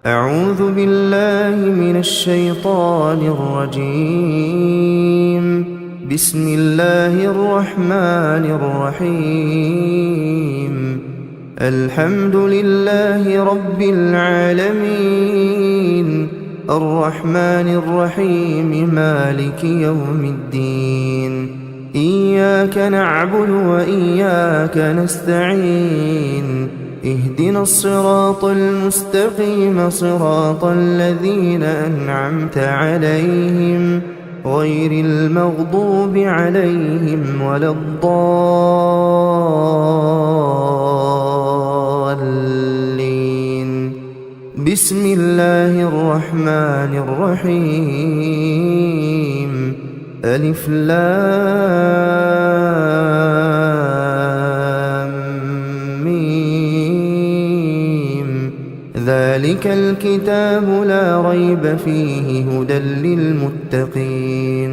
أعوذ بالله من الشيطان الرجيم. بسم الله الرحمن الرحيم. الحمد لله رب العالمين، الرحمن الرحيم، مالك يوم الدين. إياك نعبد وإياك نستعين. اهدنا الصراط المستقيم، صراط الذين أنعمت عليهم غير المغضوب عليهم ولا الضالين. بسم الله الرحمن الرحيم. ألف لام ميم. ذلك الكتاب لا ريب فيه هدى للمتقين،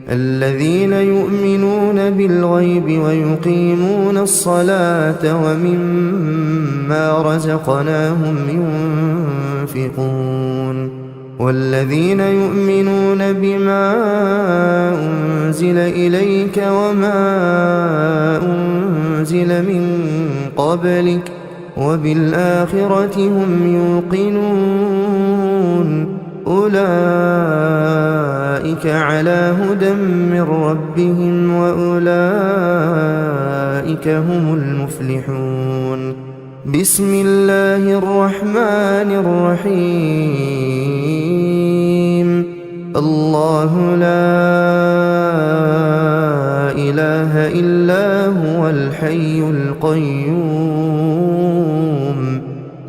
الذين يؤمنون بالغيب ويقيمون الصلاة ومما رزقناهم ينفقون. والذين يؤمنون بما أنزل إليك وما أنزل من قبلك وبالآخرة هم يوقنون. أولئك على هدى من ربهم وأولئك هم المفلحون. بسم الله الرحمن الرحيم. الله لا إله إلا هو الحي القيوم،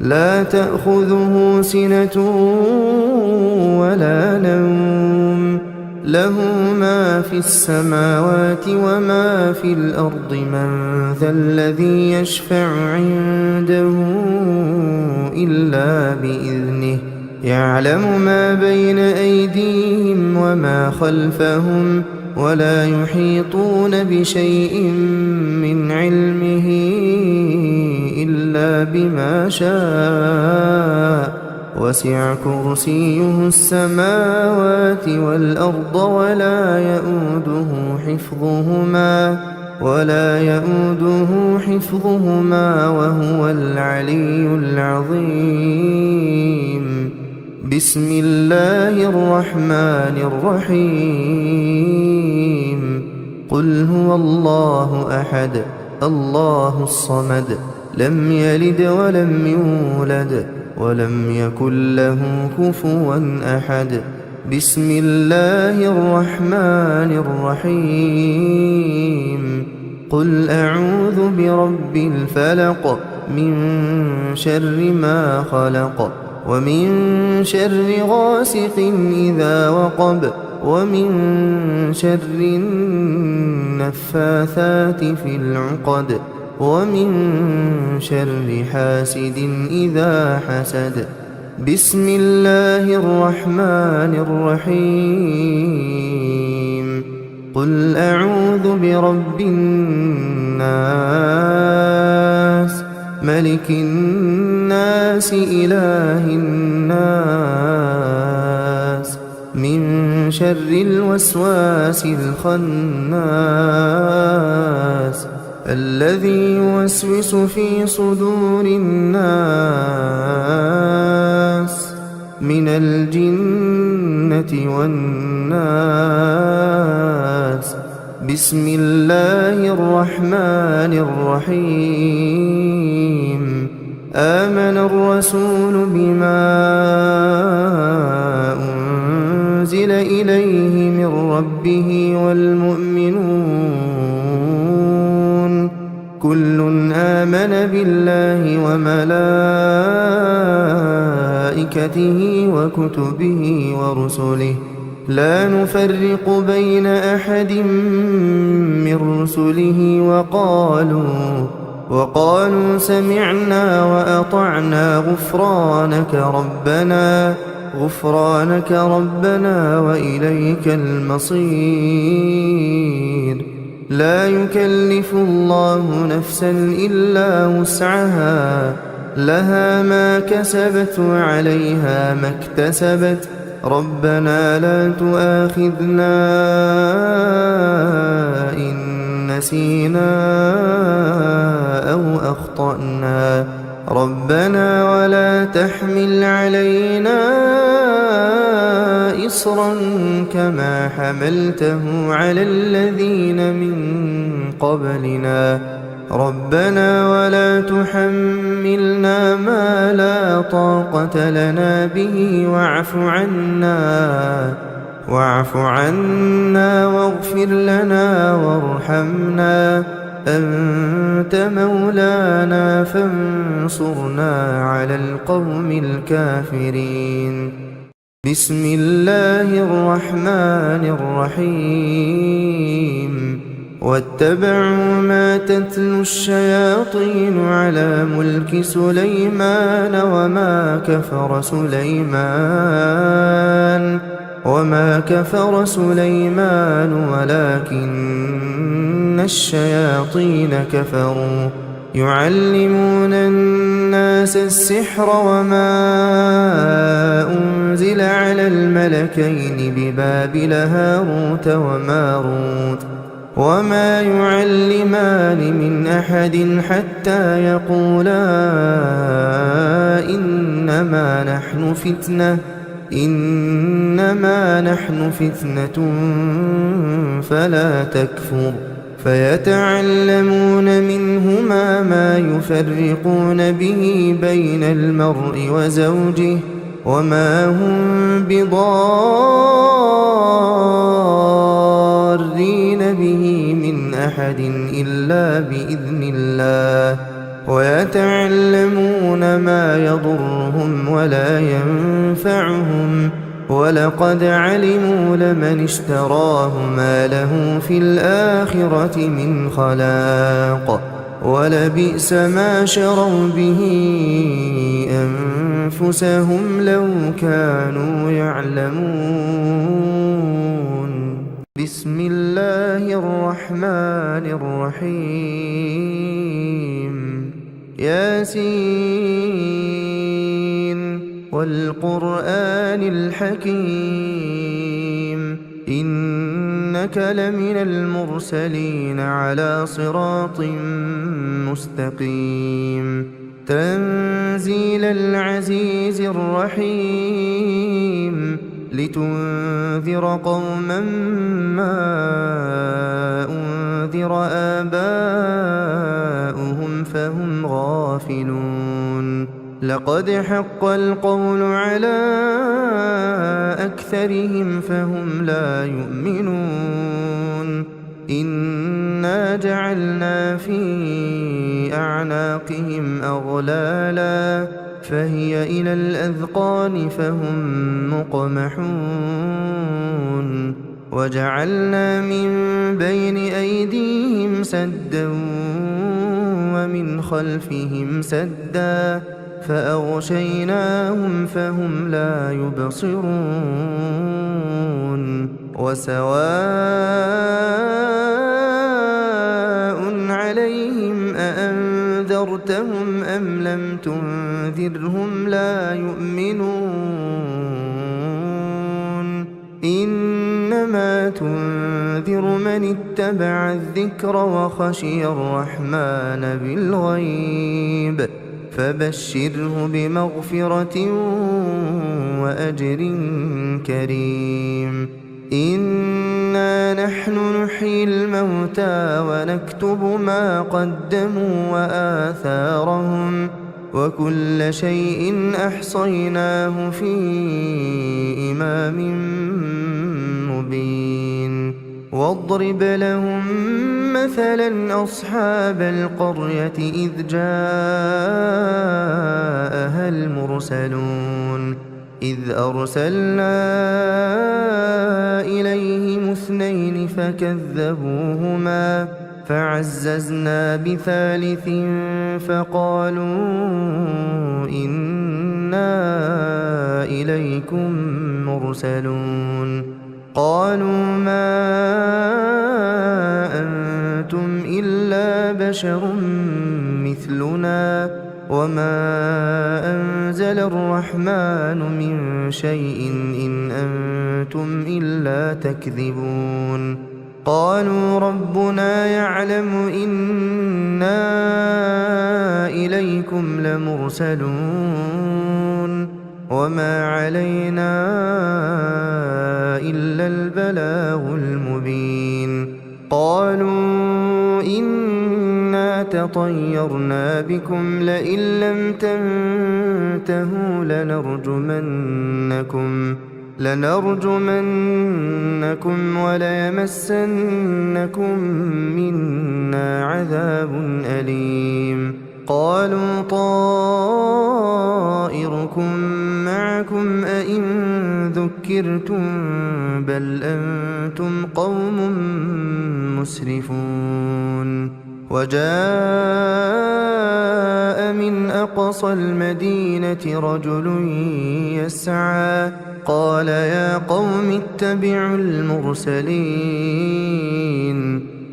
لا تأخذه سنة ولا نوم، له ما في السماوات وما في الأرض. من ذا الذي يشفع عنده إلا بإذنه، يعلم ما بين أيديهم وما خلفهم، ولا يحيطون بشيء من علمه إلا بما شاء. وسع كرسيه السماوات والأرض ولا يؤوده حفظهما وهو العلي العظيم. بسم الله الرحمن الرحيم. قل هو الله أحد، الله الصمد، لم يلد ولم يولد ولم يكن له كفوا أحد. بسم الله الرحمن الرحيم. قل أعوذ برب الفلق، من شر ما خلق، ومن شر غاسق إذا وقب، ومن شر النفاثات في العقد، ومن شر حاسد إذا حسد. بسم الله الرحمن الرحيم. قل أعوذ برب الناس، ملك الناس، إله الناس، من شر الوسواس الخناس، الذي يوسوس في صدور الناس من الجنة والناس. بسم الله الرحمن الرحيم. آمن الرسول بما أنزل إليه من ربه والمؤمنون، كل آمن بالله وملائكته وكتبه ورسله، لا نفرق بين أحد من رسله، وقالوا سمعنا وأطعنا، غفرانك ربنا وإليك المصير. لا يكلف الله نفسا إلا وسعها، لها ما كسبت وعليها ما اكتسبت ربنا لا تؤاخذنا إن نسينا أو أخطأنا ربنا ولا تحمل علينا إصرا كما حملته على الذين من قبلنا ربنا ولا تحملنا ما لا طاقة لنا به واعف عنا واغفر لنا وارحمنا أنت مولانا فانصرنا على القوم الكافرين بسم الله الرحمن الرحيم واتبعوا ما تتلو الشياطين على ملك سليمان وما كفر سليمان ولكن الشياطين كفروا يعلمون الناس السحر وما أنزل على الملكين ببابل هاروت وماروت وما يعلمان من أحد حتى يقولا إنما نحن فتنة فلا تكفر فيتعلمون منهما ما يفرقون به بين المرء وزوجه وما هم بضارين به من أحد إلا بإذن الله ويتعلمون ما يضرهم ولا ينفعهم ولقد علموا لمن اشتراه ما له في الآخرة من خلاق ولبئس ما شروا به أنفسهم لو كانوا يعلمون بسم الله الرحمن الرحيم ياسين والقرآن الحكيم إنك لمن المرسلين على صراط مستقيم تنزيل العزيز الرحيم لتنذر قوما ما أنذر آباؤهم فهم غافلون لقد حق القول على أكثرهم فهم لا يؤمنون إنا جعلنا في أعناقهم أغلالا فهي إلى الأذقان فهم مقمحون وجعلنا من بين أيديهم سدا ومن خلفهم سدا فأغشيناهم فهم لا يبصرون وسواء عليهم أأنذرتهم أم لم تنذرهم لا يؤمنون إنما تنذر من اتبع الذكر وخشي الرحمن بالغيب فبشره بمغفرة وأجر كريم إنا نحن نحيي الموتى ونكتب ما قدموا وآثارهم وكل شيء أحصيناه في إمام مبين واضرب لهم مثلا أصحاب القرية إذ جاءها المرسلون إذ أرسلنا إليهم اثنين فكذبوهما فعززنا بثالث فقالوا إنا إليكم مرسلون قالوا ما أنتم إلا بشر مثلنا وما أنزل الرحمن من شيء إن أنتم إلا تكذبون قالوا ربنا يعلم إنا إليكم لمرسلون وما علينا إلا البلاغ المبين قالوا إنا تطيرنا بكم لئن لم تنتهوا لنرجمنكم وليمسنكم منا عذاب أليم قالوا طائركم معكم أئن ذكرتم بل أنتم قوم مسرفون وجاء من أقصى المدينة رجل يسعى قال يا قوم اتبعوا المرسلين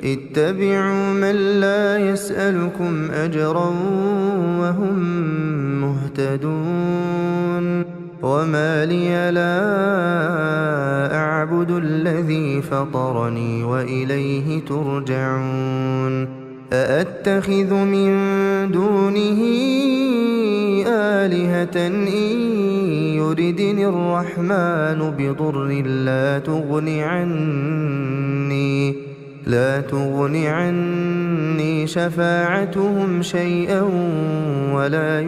اتبعوا من لا يسألكم أجرا وهم مهتدون وما لي لا أعبد الذي فطرني وإليه ترجعون أأتخذ من دونه آلهة إن يردني الرحمن بضر لا تغن عني شفاعتهم شيئا ولا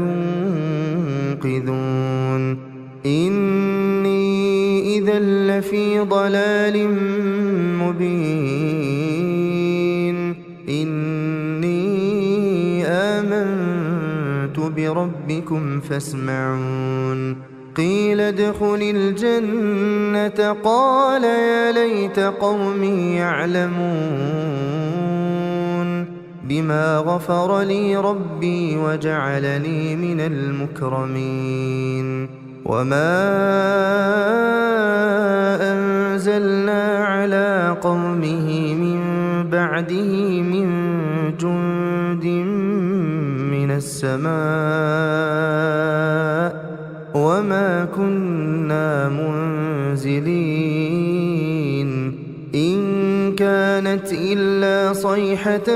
ينقذون إني إذا لفي ضلال مبين إني آمنت بربكم فاسمعون قيل ادخل الجنة قال يا ليت قومي يعلمون بما غفر لي ربي وجعلني من المكرمين وما أنزلنا على قومه من بعده من جند من السماء وما كنا منزلين إن كانت إلا صيحة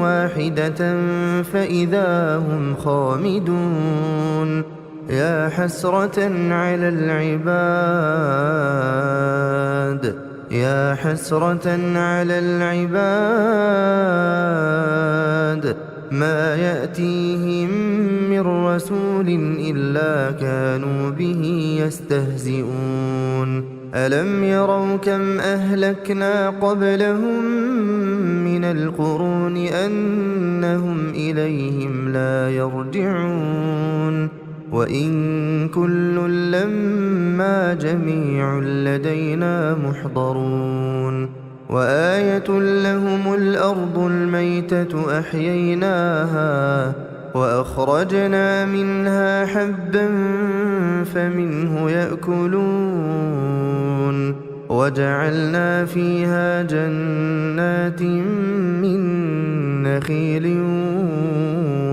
واحدة فإذا هم خامدون يا حسرة على العباد ما يأتيهم من رسول إلا كانوا به يستهزئون ألم يروا كم أهلكنا قبلهم من القرون أنهم إليهم لا يرجعون وإن كل لما جميع لدينا محضرون وآية لهم الأرض الميتة أحييناها وأخرجنا منها حبا فمنه يأكلون وجعلنا فيها جنات من نخيل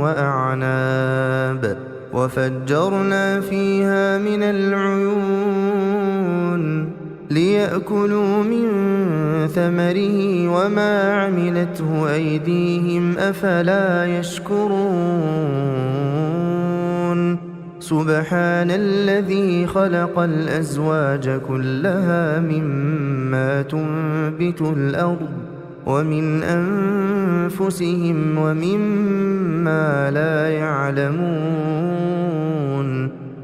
وأعناب وفجرنا فيها من العيون ليأكلوا من ثمره وما عملته أيديهم أفلا يشكرون سبحان الذي خلق الأزواج كلها مما تنبت الأرض ومن أنفسهم ومما لا يعلمون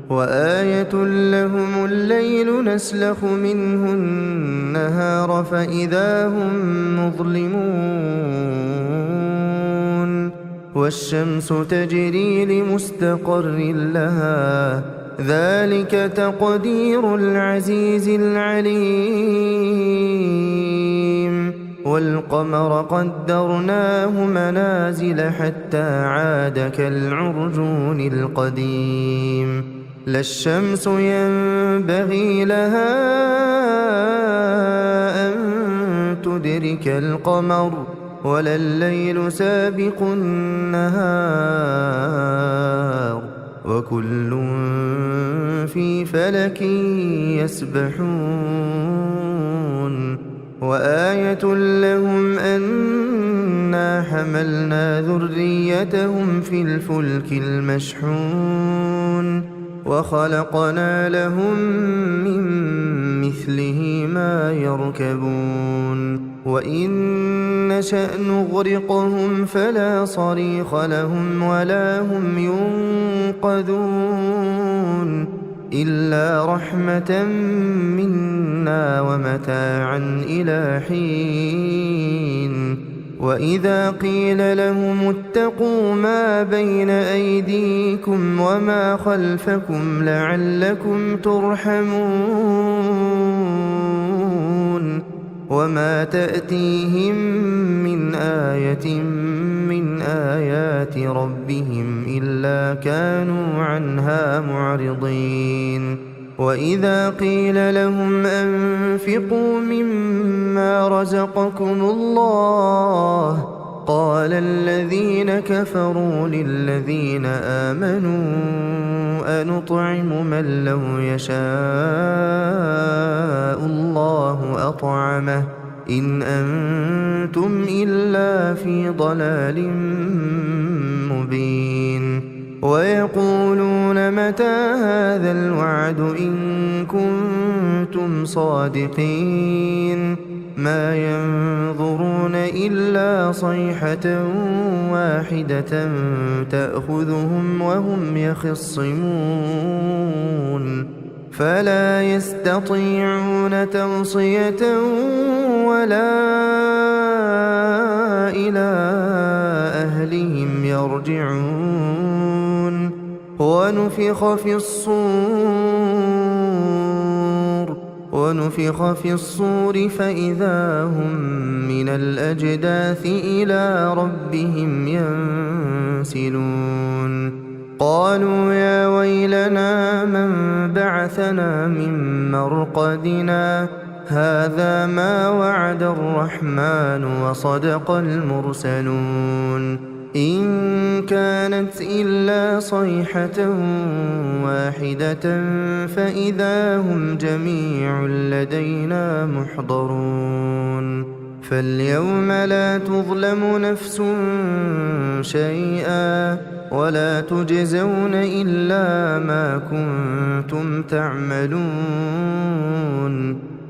وآية لهم الليل نسلخ منه النهار فإذا هم مظلمون والشمس تجري لمستقر لها ذلك تقدير العزيز العليم والقمر قدرناه منازل حتى عاد كالعرجون القديم لا الشمس ينبغي لها أن تدرك القمر ولا الليل سابق النهار وكل في فلك يسبحون وآية لهم أنا حملنا ذريتهم في الفلك المشحون وخلقنا لهم من مثله ما يركبون وإن نشأ نغرقهم فلا صريخ لهم ولا هم ينقذون إلا رحمة منا ومتاعا إلى حين وإذا قيل لهم اتقوا ما بين أيديكم وما خلفكم لعلكم ترحمون وما تأتيهم من آية من آيات ربهم إلا كانوا عنها معرضين وإذا قيل لهم أنفقوا مما رزقكم الله قال الذين كفروا للذين آمنوا أنطعم من لو يشاء الله أطعمه إن أنتم إلا في ضلال مبين ويقولون متى هذا الوعد إن كنتم صادقين ما ينظرون إلا صيحة واحدة تأخذهم وهم يخصمون فلا يستطيعون توصية ولا إلى أهلهم يرجعون ونفخ في الصور فإذا هم من الأجداث إلى ربهم ينسلون قالوا يا ويلنا من بعثنا من مرقدنا هذا ما وعد الرحمن وصدق المرسلون إن كانت إلا صيحة واحدة فإذا هم جميع لدينا محضرون فاليوم لا تظلم نفس شيئا ولا تجزون إلا ما كنتم تعملون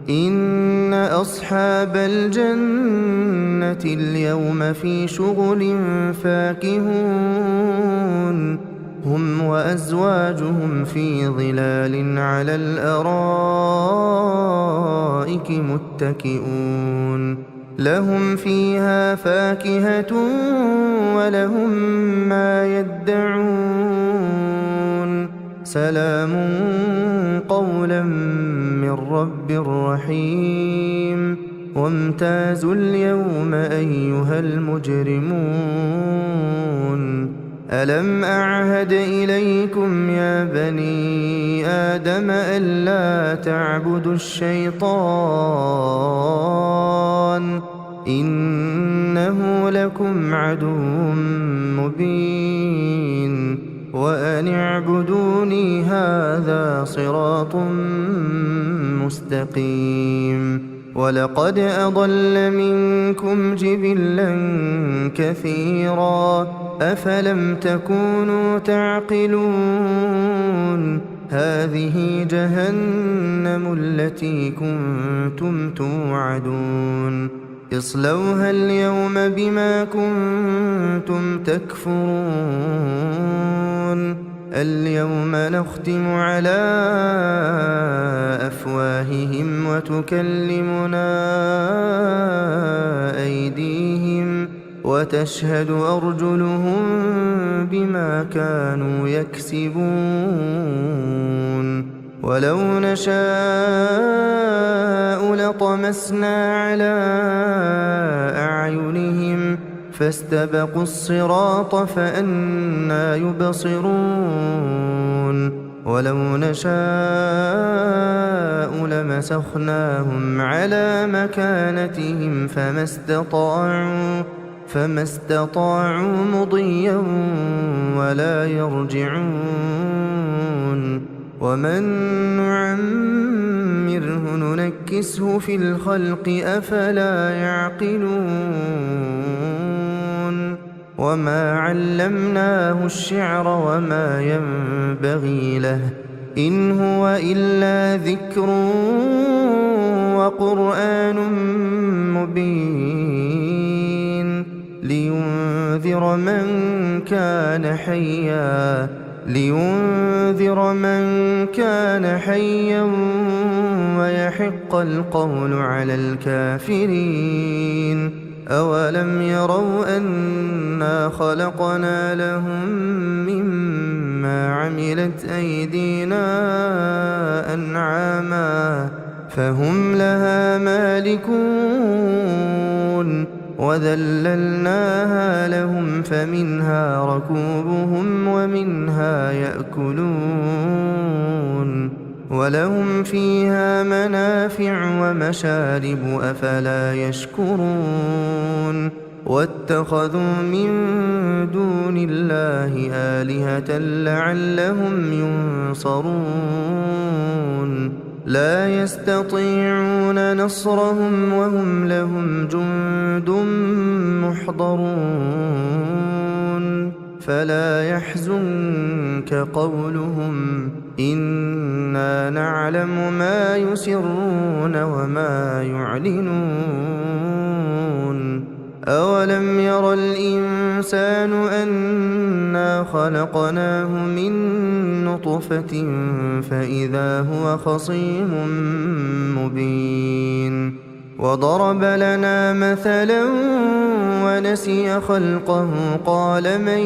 إن أصحاب الجنة اليوم في شغل فاكهون هم وأزواجهم في ظلال على الأرائك متكئون لهم فيها فاكهة ولهم ما يدعون سلام قولا من رب رحيم وامتازوا اليوم أيها المجرمون ألم أعهد إليكم يا بني آدم ألا تعبدوا الشيطان إنه لكم عدو مبين وأن اعبدوني هذا صراط مستقيم ولقد أضل منكم جبلا كثيرا أفلم تكونوا تعقلون هذه جهنم التي كنتم توعدون اصلوها اليوم بما كنتم تكفرون اليوم نختم على أفواههم وتكلمنا أيديهم وتشهد أرجلهم بما كانوا يكسبون ولو نشاء لطمسنا على أعينهم فاستبقوا الصراط فأنى يبصرون ولو نشاء لمسخناهم على مكانتهم فما استطاعوا مضيا ولا يرجعون ومن نعمره ننكسه في الخلق أفلا يعقلون وما علمناه الشعر وما ينبغي له إن هو إلا ذكر وقرآن مبين لينذر من كان حيا ويحق القول على الكافرين أولم يروا أنا خلقنا لهم مما عملت أيدينا أنعاما فهم لها مالكون وذللناها لهم فمنها ركوبهم ومنها يأكلون ولهم فيها منافع ومشارب أفلا يشكرون واتخذوا من دون الله آلهة لعلهم ينصرون لا يستطيعون نصرهم وهم لهم جند محضرون فلا يحزنك قولهم إنا نعلم ما يسرون وما يعلنون أولم ير الإنسان أنا خلقناه من نطفة فإذا هو خصيم مبين وضرب لنا مثلا ونسي خلقه قال من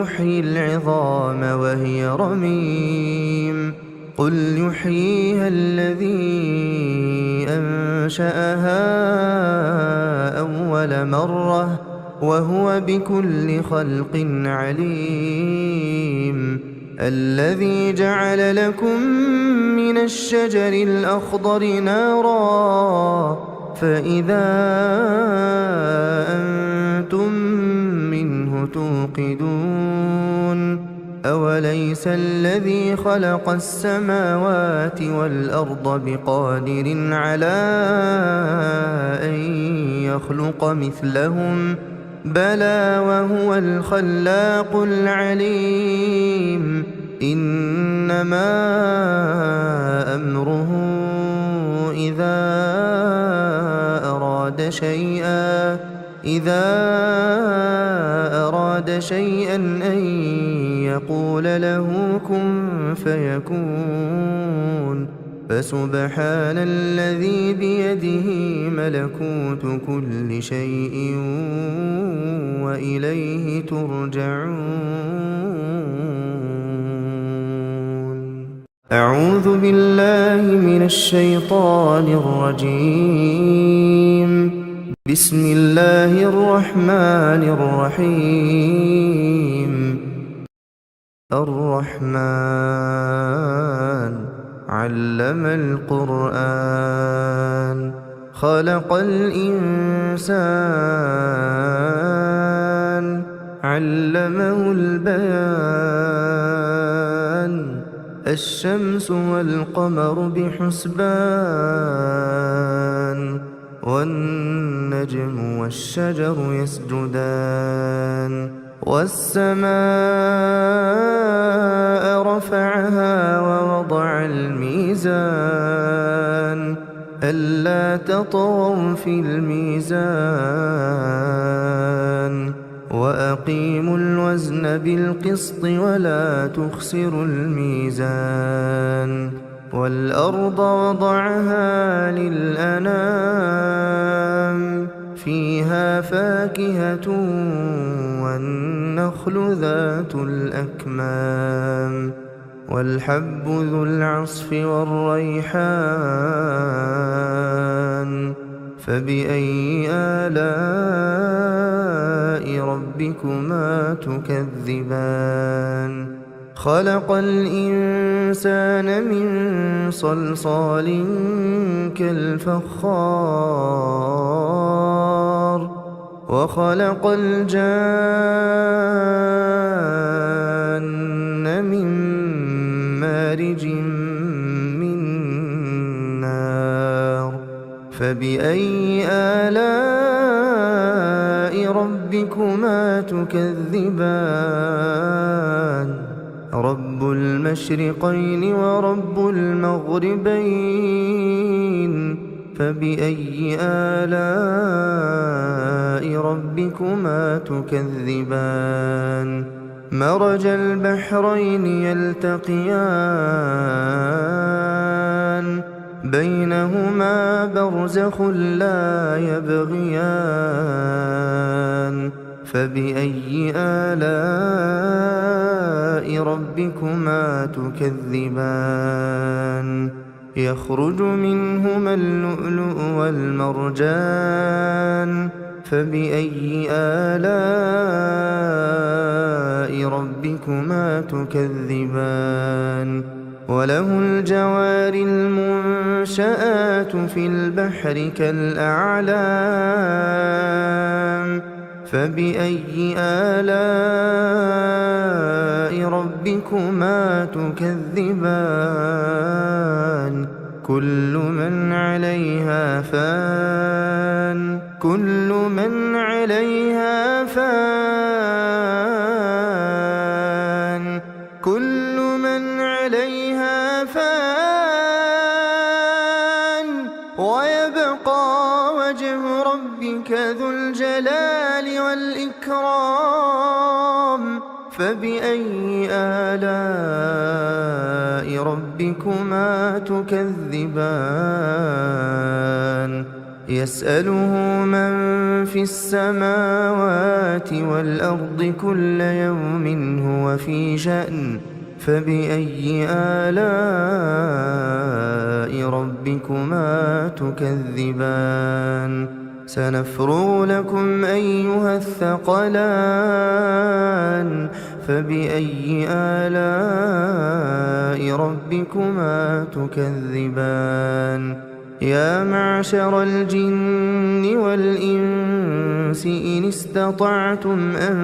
يحيي العظام وهي رميم قل يحييها الذي أنشأها أول مرة وهو بكل خلق عليم الذي جعل لكم من الشجر الأخضر نارا فإذا أنتم منه توقدون أوليس الذي خلق السماوات والأرض بقادر على أن يخلق مثلهم بلى وهو الخلاق العليم إنما أمره إذا أراد شيئا أن يقول له كن فيكون فسبحان الذي بيده ملكوت كل شيء وإليه ترجعون أعوذ بالله من الشيطان الرجيم بسم الله الرحمن الرحيم الرحمن علم القرآن خلق الإنسان علمه البيان الشمس والقمر بحسبان والنجم والشجر يسجدان والسماء رفعها ووضع الميزان ألا تطغوا في الميزان وأقيموا الوزن بالقسط ولا تخسروا الميزان والأرض وضعها للأنام فيها فاكهة والنخل ذات الأكمام والحب ذو العصف والريحان فبأي آلاء ربكما تكذبان خلق الإنسان من صلصال كالفخار وخلق الجان من مارج من نار فبأي آلاء ربكما تكذبان رب المشرقين ورب المغربين فبأي آلاء ربكما تكذبان مرج البحرين يلتقيان بينهما برزخ لا يبغيان فبأي آلاء ربكما تكذبان يخرج منهما اللؤلؤ والمرجان فبأي آلاء ربكما تكذبان وله الجوار المنشآت في البحر كالأعلام فبأي آلاء ربكما تكذبان كل من عليها فان كل من عليها فان كل من عليها فان ويبقى وجه ربك ذو الجلال والإكرام فبأي آلاء ربكما تكذبان يسأله من في السماوات والأرض كل يوم هو في شأن فبأي آلاء ربكما تكذبان سنفرغ لكم أيها الثقلان فبأي آلاء ربكما تكذبان يا معشر الجن والإنس إن استطعتم أن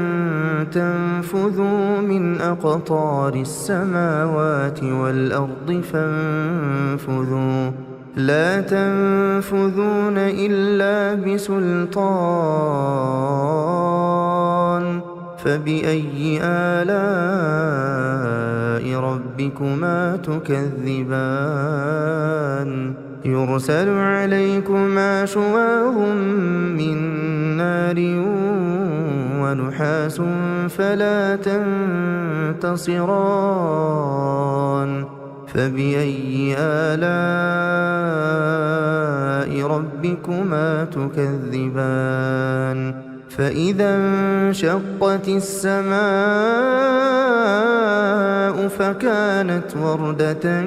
تنفذوا من أقطار السماوات والأرض فانفذوا لا تنفذون إلا بسلطان فبأي آلاء ربكما تكذبان يرسل عليكما شواظ من نار ونحاس فلا تنتصران فبأي آلاء ربكما تكذبان فإذا انشقت السماء فكانت وردة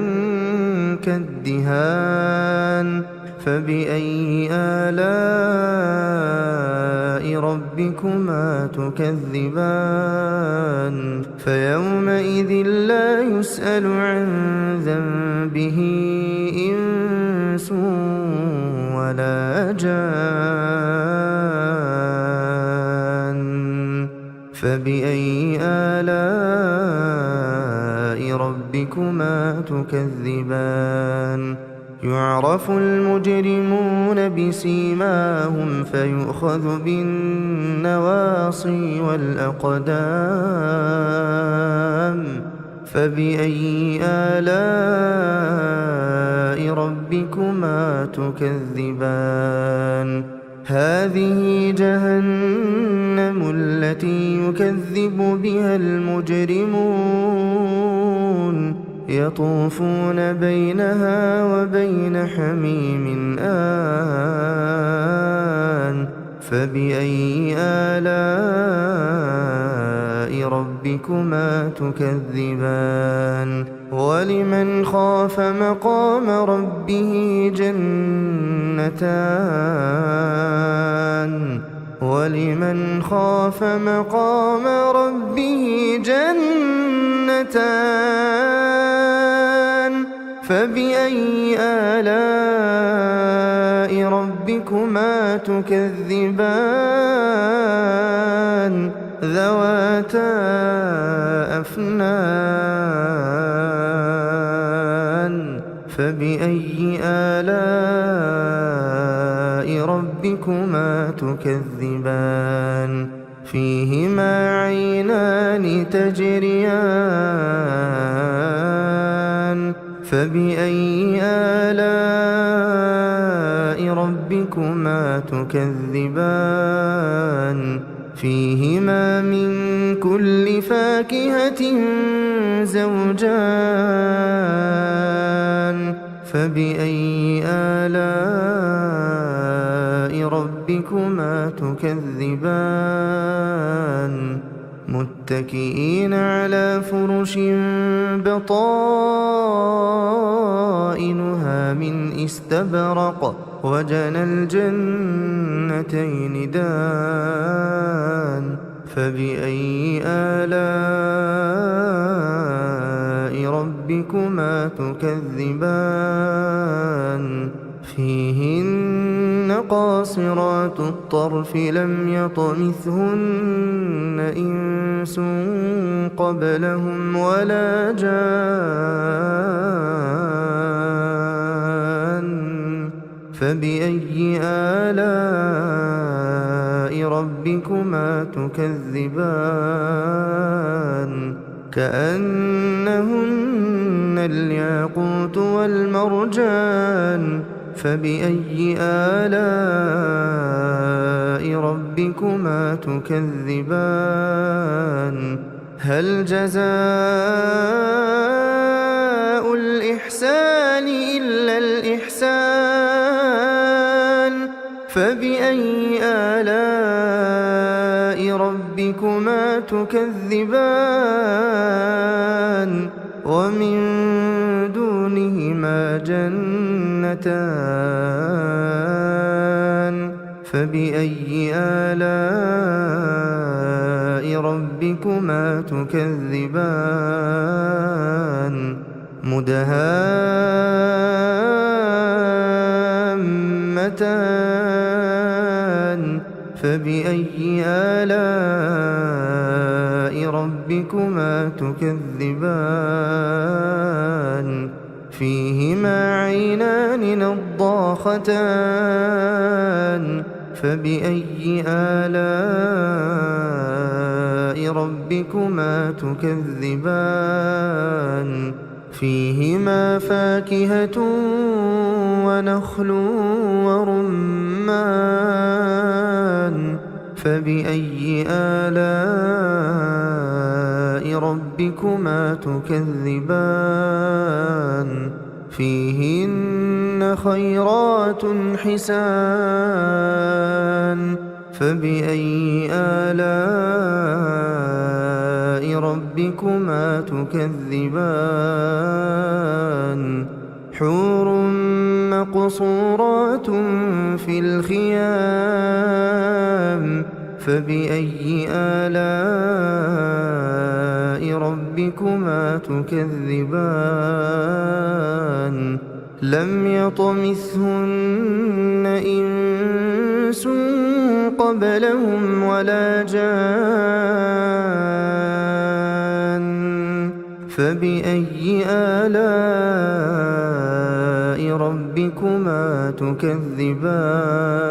كالدهان فبأي آلاء ربكما تكذبان فيومئذ لا يسأل عن ذنبه إنس ولا جان فبأي آلاء ربكما تكذبان يعرف المجرمون بسيماهم فيؤخذ بالنواصي والأقدام فبأي آلاء ربكما تكذبان هذه جهنم التي يكذب بها المجرمون يطوفون بينها وبين حميم آن فبأي آلاء ربكما تكذبان ولمن خاف مقام ربه جنتان ولمن خاف مقام ربه جنتان جنتان فبأي آلاء ربكما تكذبان ذواتا أفنان فبأي آلاء ربكما تكذبان فيهما عينان تجريان فبأي آلاء ربكما تكذبان فيهما من كل فاكهة زوجان فبأي آلاء ربكما تكذبان متكئين على فرش بطائنها من استبرق وجنى الجنتين دان فبأي آلاء ربكما تكذبان فيهن قاصرات الطرف لم يطمثهن إنس قبلهم ولا جان فبأي آلاء ربكما تكذبان كأنهن الياقوت والمرجان فبأي آلاء ربكما تكذبان هل جزاء الإحسان إلا الإحسان فبأي آلاء ربكما تكذبان ومن دونهما جنتان فبأي آلاء ربكما تكذبان مدهامتان فبأي آلاء ربكما تكذبان فيهما عينان نضاختان فبأي آلاء ربكما تكذبان فيهما فاكهة ونخل ورمان فبأي آلاء ربكما تكذبان فيهن خيرات حسان فبأي آلاء ربكما تكذبان حور مقصورات في الخيام فبأي آلاء ربكما تكذبان لم يطمثهن إنس قبلهم ولا جان فبأي آلاء ربكما تكذبان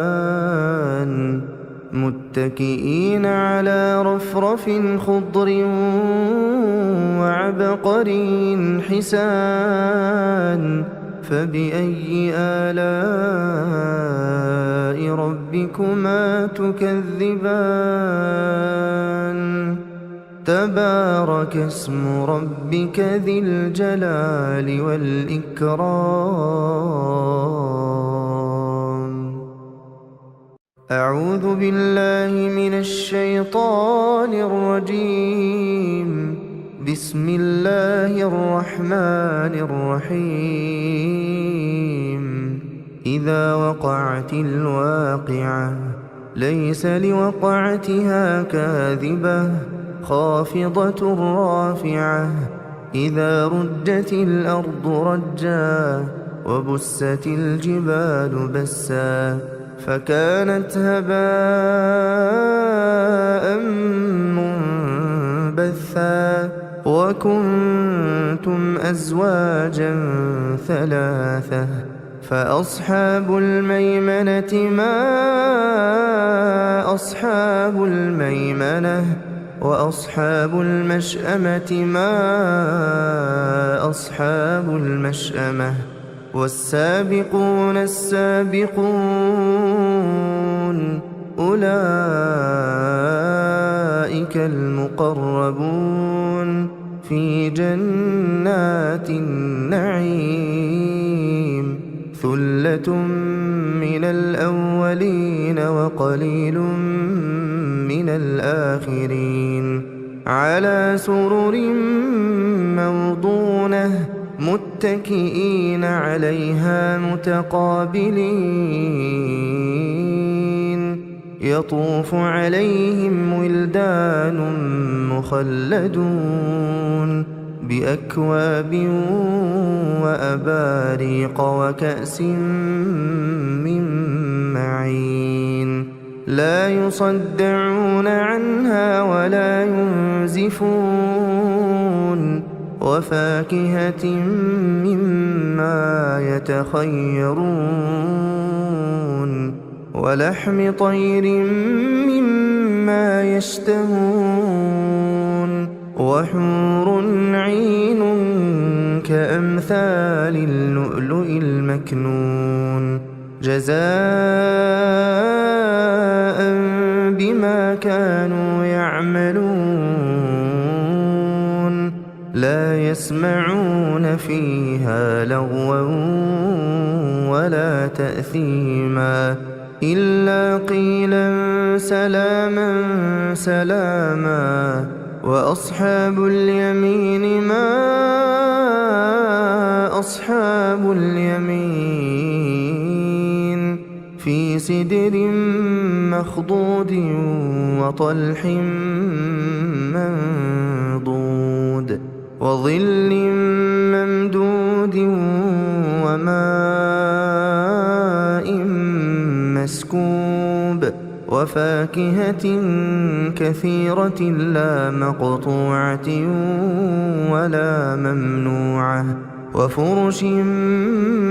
متكئين على رفرف خضر وعبقري حسان فبأي آلاء ربكما تكذبان تبارك اسم ربك ذي الجلال والإكرام أعوذ بالله من الشيطان الرجيم بسم الله الرحمن الرحيم إذا وقعت الواقعة ليس لوقعتها كاذبة خافضة رافعة إذا رجت الأرض رجا وبست الجبال بسا فكانت هباء منبثا وكنتم أزواجا ثلاثة فأصحاب الميمنة ما أصحاب الميمنة وأصحاب المشأمة ما أصحاب المشأمة والسابقون السابقون أولئك المقربون في جنات النعيم ثلة من الأولين وقليل من الآخرين على سرر موضونة متكئين عليها متقابلين يطوف عليهم ولدان مخلدون بأكواب وأباريق وكأس من معين لا يصدعون عنها ولا ينزفون وفاكهة مما يتخيرون ولحم طير مما يشتهون وحور عين كأمثال اللؤلؤ المكنون جزاء بما كانوا يعملون لا يسمعون فيها لغوا ولا تأثيما إلا قيلا سلاما سلاما وأصحاب اليمين ما أصحاب اليمين في سدر مخضود وطلح منضود وظل ممدود وماء مسكوب وفاكهة كثيرة لا مقطوعة ولا ممنوعة وفرش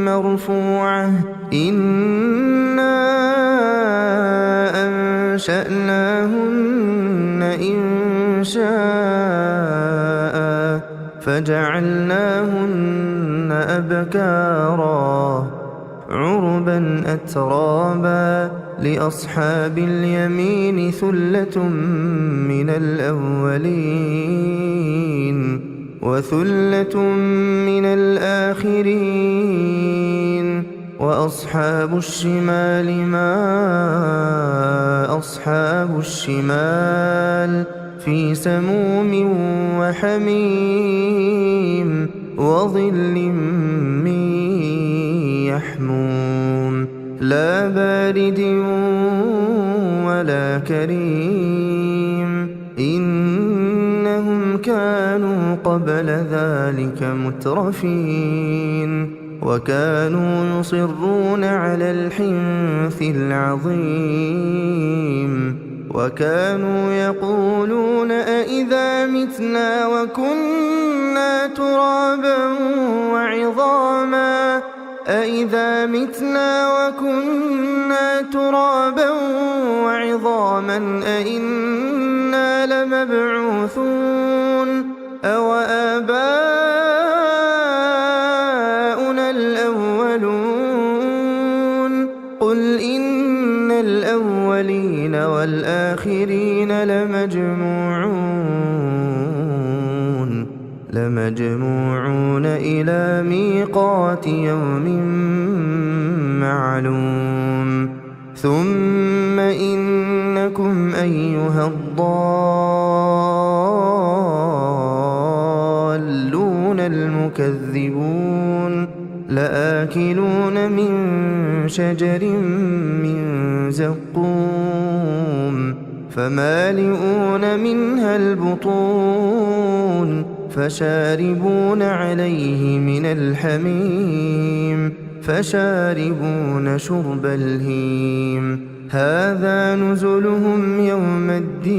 مرفوعة إنا أنشأناهن إنشاء فجعلناهن أبكارا عربا أترابا لأصحاب اليمين ثلة من الأولين وثلة من الآخرين وأصحاب الشمال ما أصحاب الشمال في سموم وحميم وظل من يحموم لا بارد ولا كريم إنهم كانوا قبل ذلك مترفين وكانوا يصرون على الحنث العظيم وكانوا يقولون أئذا متنا وكنا ترابا وعظاما أئذا متنا وكنا ترابا وعظاما أئنا لمبعوثون أو آباؤنا الأولون قل إن الأولين والآخرين لمجموعون إلى ميقات يوم معلوم ثم إنكم أيها الضالون المكذبون لآكلون من شجر من زقوم فمالئون منها البطون فشاربون عليه من الحميم فشاربون شرب الهيم هذا نزلهم يوم الدين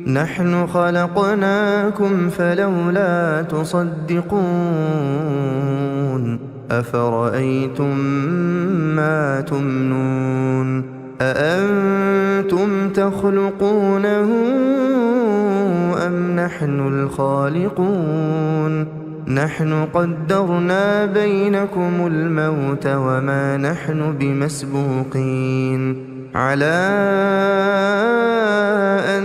نحن خلقناكم فلولا تصدقون أفرأيتم ما تمنون أأنتم تخلقونه أم نحن الخالقون نحن قدرنا بينكم الموت وما نحن بمسبوقين على أن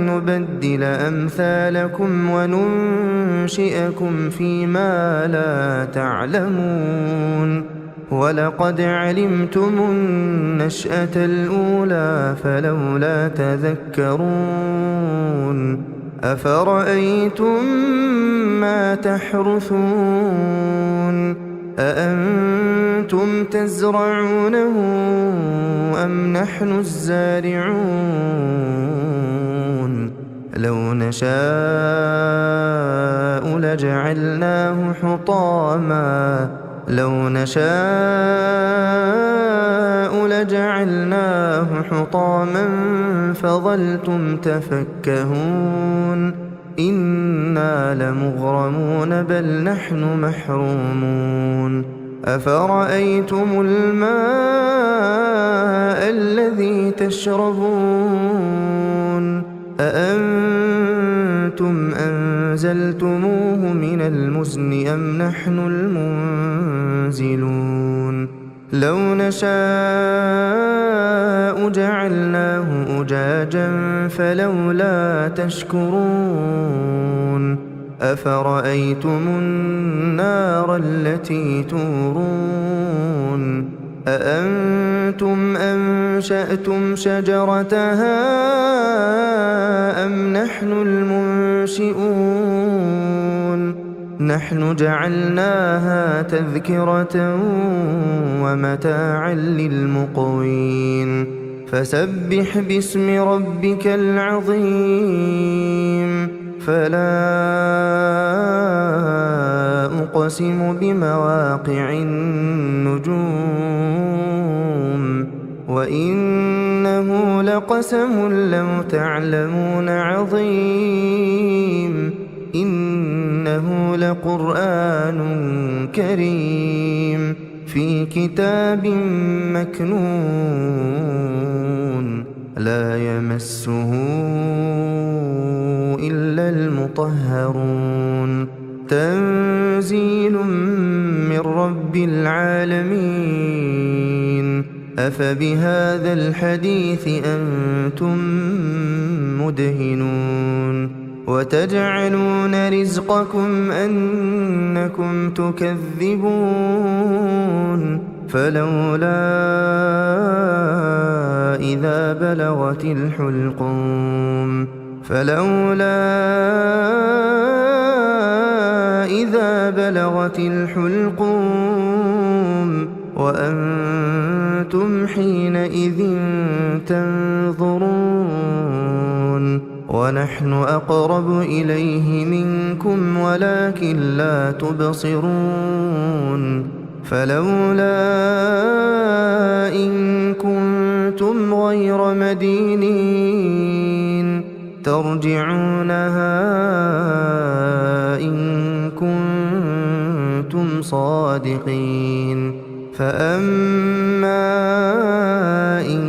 نبدل أمثالكم وننشئكم فيما لا تعلمون ولقد علمتم النشأة الأولى فلولا تذكرون أفرأيتم ما تحرثون أأنتم تزرعونه أم نحن الزارعون لو نشاء لجعلناه حطاما فظلتم تفكهون إنا لمغرمون بل نحن محرومون أفرأيتم الماء الذي تشربون أأنتم أنزلتموه من المزن أم نحن المنزلون لو نشاء جعلناه أجاجا فلولا تشكرون أفرأيتم النار التي تورون أأنتم أنشأتم شجرتها أم نحن المنشئون نحن جعلناها تذكرة ومتاعا للمقوين فسبح باسم ربك العظيم فلا أقسم بمواقع النجوم وإنه لقسم لو تعلمون عظيم إنه لقرآن كريم في كتاب مكنون لا يمسه إلا المطهرون تنزيل من رب العالمين أفبهذا الحديث أنتم مدهنون وتجعلون رزقكم أنكم تكذبون فلولا إذا بلغت الحلقوم وأنتم حينئذ تنظرون ونحن أقرب إليه منكم ولكن لا تبصرون فلولا إن كنتم غير مدينين ترجعونها إن كنتم صادقين فأما إن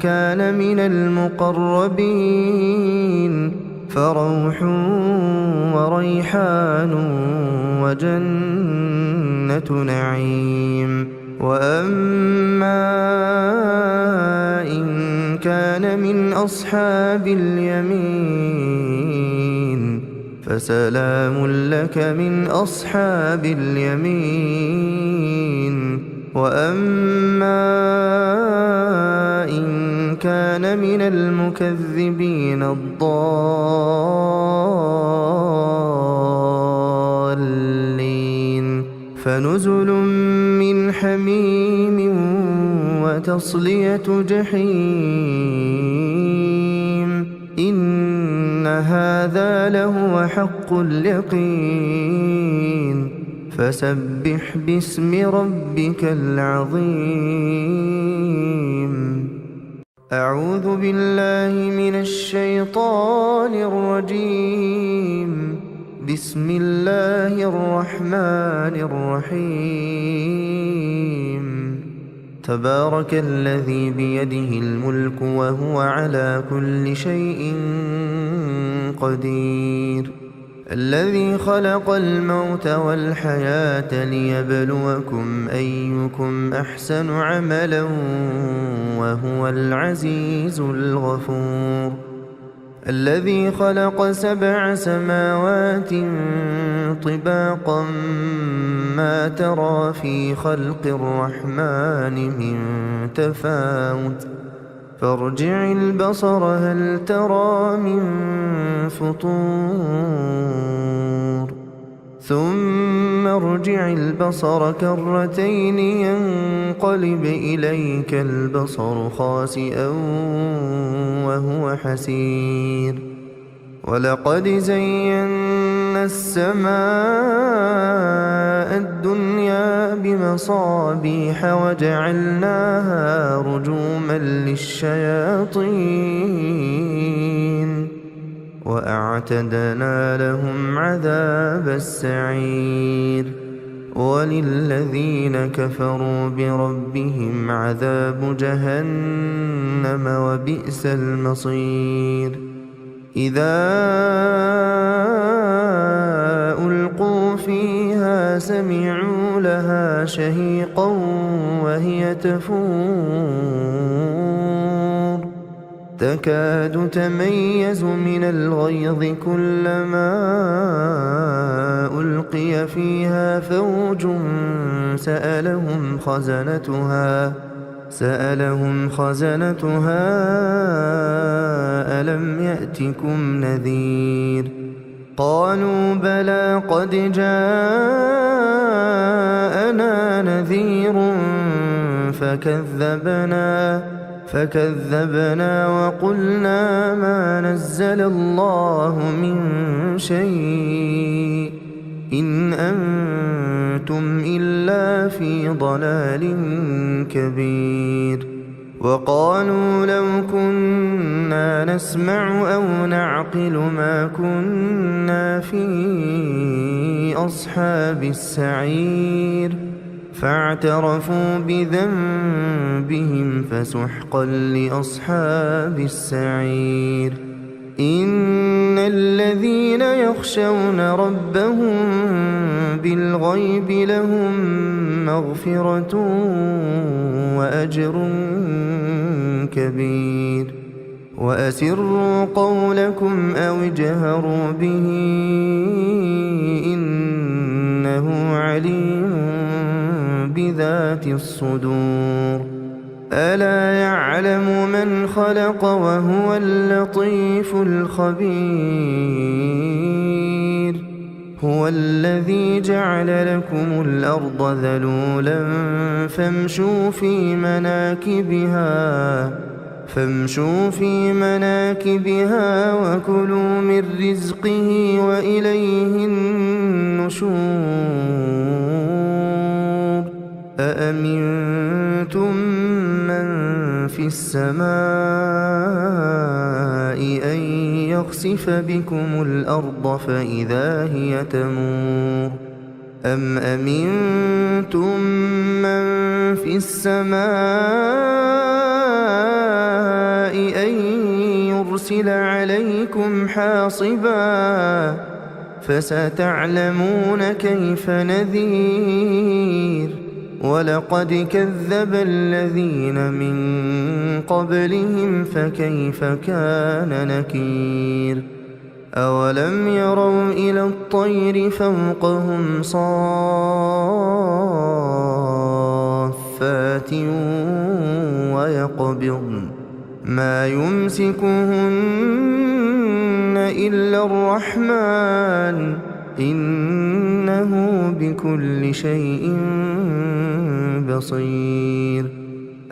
كان من المقربين فروح وريحان وجنة نعيم وأما إن كان من أصحاب اليمين فسلام لك من أصحاب اليمين وأما إن كان من المكذبين الضالين فنزل من حميم وتصلية جحيم إن هذا لهو حق اليقين فسبح باسم ربك العظيم أعوذ بالله من الشيطان الرجيم بسم الله الرحمن الرحيم تبارك الذي بيده الملك وهو على كل شيء قدير الذي خلق الموت والحياة ليبلوكم أيكم أحسن عملا وهو العزيز الغفور الذي خلق 7 سماوات طباقا ما ترى في خلق الرحمن من تفاوت فارجع البصر هل ترى من فطور ثم ارجع البصر كرتين ينقلب إليك البصر خاسئا وهو حسير ولقد زينا السماء الدنيا بمصابيح وجعلناها رجوما للشياطين وأعتدنا لهم عذاب السعير وللذين كفروا بربهم عذاب جهنم وبئس المصير إذا ألقوا فيها سمعوا لها شهيقا وهي تفور تكاد تميز من الغيظ كلما ألقي فيها فوج سألهم خزنتها ألم يأتكم نذير قالوا بلى قد جاءنا نذير فكذبنا وقلنا ما نزل الله من شيء إن أنتم إلا في ضلال كبير وقالوا لو كنا نسمع أو نعقل ما كنا في أصحاب السعير فاعترفوا بذنبهم فسحقا لأصحاب السعير إن الذين يخشون ربهم بالغيب لهم مغفرة وأجر كبير وأسروا قولكم أو اجهروا به إنه عليم بذات الصدور ألا يعلم من خلق وهو اللطيف الخبير هو الذي جعل لكم الأرض ذلولا فامشوا في مناكبها وكلوا من رزقه وإليه النشور أأمنتم من في السماء أن يخسف بكم الأرض فإذا هي تمور أم أمنتم من في السماء أن يرسل عليكم حاصبا فستعلمون كيف نذير ولقد كذب الذين من قبلهم فكيف كان نكير أولم يروا إلى الطير فوقهم صافات ويقبضن ما يمسكهن إلا الرحمن إنه بكل شيء بصير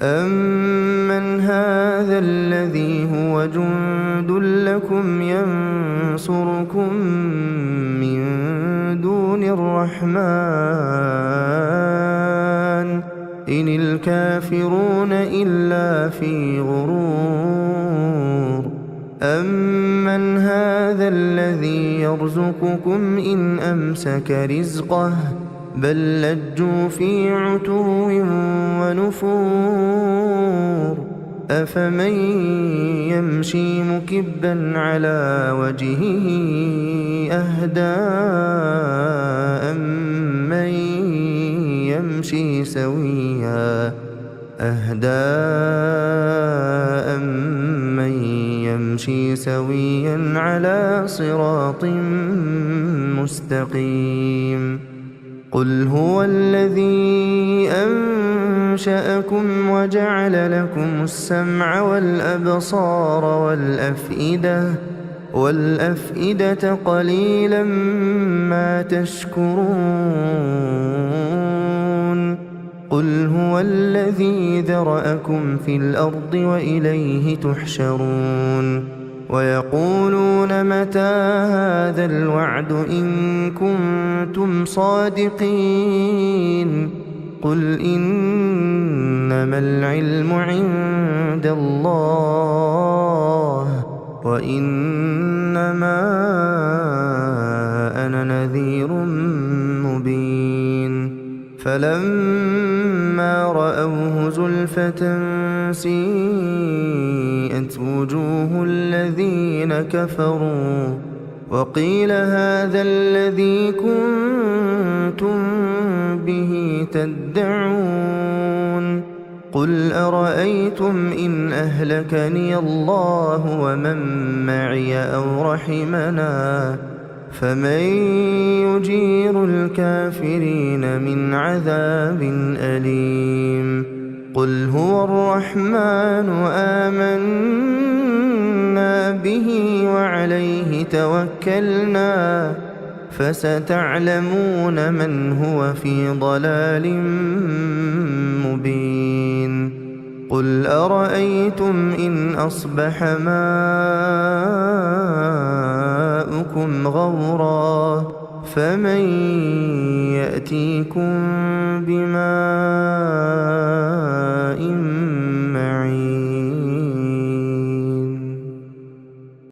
أَمَّنْ هَذَا الَّذِي هُوَ جُندٌ لَّكُمْ يَنصُرُكُم مِّن دُونِ الرَّحْمَٰنِ إِنِ الْكَافِرُونَ إِلَّا فِي غُرُورٍ أَمَّنْ هَذَا الَّذِي يَرْزُقُكُمْ إِنْ أَمْسَكَ رِزْقَهُ بَل لَّجُّوا فِي عُتُوٍّ وَنُفُورٍ أَفَمَن يَمْشِي مُكِبًّا عَلَىٰ وَجْهِهِ أَهْدَىٰ أَمَّن يَمْشِي سَوِيًّا عَلَىٰ صِرَاطٍ مُّسْتَقِيمٍ قُلْ هُوَ الَّذِي أَنشَأَكُمْ وَجَعَلَ لَكُمُ السَّمْعَ وَالْأَبْصَارَ وَالْأَفْئِدَةَ قَلِيلًا مَّا تَشْكُرُونَ قُلْ هُوَ الَّذِي ذَرَأَكُمْ فِي الْأَرْضِ وَإِلَيْهِ تُحْشَرُونَ وَيَقُولُونَ مَتَىٰ هَٰذَا الْوَعْدُ إِن كُنتُمْ صَادِقِينَ قُلْ إِنَّمَا الْعِلْمُ عِندَ اللَّهِ وَإِنَّمَا أَنَا نَذِيرٌ مُّبِينٌ فَلَمَّا رَأَوْهُ زُلْفَةً سِيئَتْ وُجُوهُ الَّذِينَ كَفَرُوا وَقِيلَ هَٰذَا الَّذِي كُنتُم بِهِ تَدَّعُونَ قُلْ أَرَأَيْتُمْ إِنْ أَهْلَكَنِيَ اللَّهُ وَمَن مَّعِيَ أَوْ رَحِمَنَا فَمَن يُجِيرُ الْكَافِرِينَ مِنْ عَذَابٍ أَلِيمٍ قُلْ هُوَ الرَّحْمَٰنُ آمَنَّا بِهِ وَعَلَيْهِ تَوَكَّلْنَا فَسَتَعْلَمُونَ مَنْ هُوَ فِي ضَلَالٍ مُّبِينٍ قُلْ أَرَأَيْتُمْ إِنْ أَصْبَحَ مَاؤُكُمْ غَوْرًا فَمَن يَأْتِيكُم بِمَاءٍ